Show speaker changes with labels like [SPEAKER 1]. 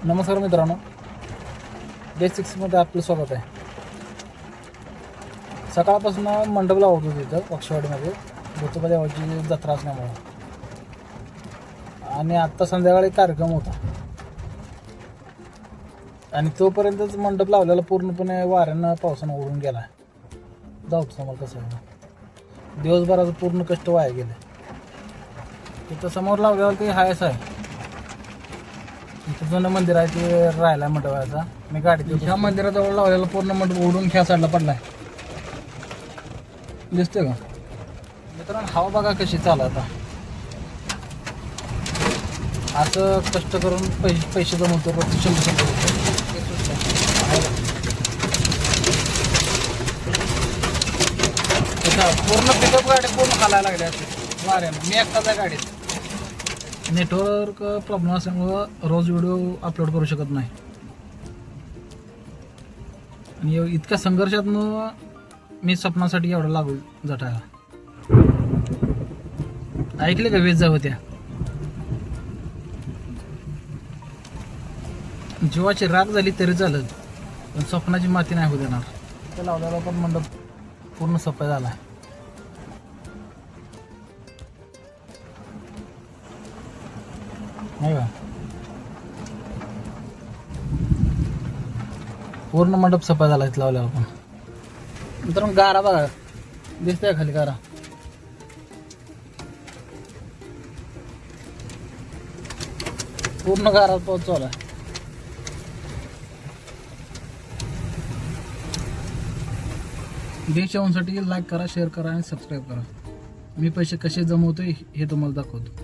[SPEAKER 1] नमस्कार मित्रांनो, डे 6मध्ये आपलं स्वागत आहे. सकाळपासून मंडप लावत होतो तिथं पक्षवाडीमध्ये ज्योतिबा देवाची जत्रा असल्यामुळं, आणि आत्ता संध्याकाळी कार्यक्रम होता आणि तोपर्यंतच मंडप लावलेला पूर्णपणे वाऱ्यानं पावसानं उडून गेला. जाऊ समोर कसं आहे, दिवसभराचं पूर्ण कष्ट वाया गेले. तिथं समोर लावलेलं ते हायच आहे. इथं जुनं मंदिर आहे, ते राहिला मंडपाचा. मी गाडीत ह्या मंदिराजवळ लावलेला पूर्ण मंडप उडून ह्या साईडला पडलाय. दिसतोय का मित्रांनो? हवा बघा कशी चालू आता. असं कष्ट करून पैसे जमवतो रोज 100 पूर्ण पिकअप गाडी पूर्ण खालायला लागली असते वाऱ्यानं. मी एकटाच आहे गाडीत. नेटवर्क प्रॉब्लेम असल्यामुळं रोज व्हिडिओ अपलोड करू शकत नाही, आणि इतक्या संघर्षातनं मी स्वप्नासाठी एवढं लागू जटायला. ऐकले का वीज जाऊ त्या जीवाची राग झाली तरी चालेल, पण स्वप्नाची माती नाही होऊ देणार. ते लावलेला पण मंडप पूर्ण सफाई झाला. नाही का, पूर्ण मंडप सफाई झाला इथं लावल्यावर. पण मित्रांनो गारा बघा, दिसतंय खाली गारा. पूर्ण गारा पाऊस चालू आहे. देश साठी लाईक करा, शेअर करा आणि सबस्क्राईब करा. मी पैसे कसे जमवतोय हे तुम्हाला दाखवतो.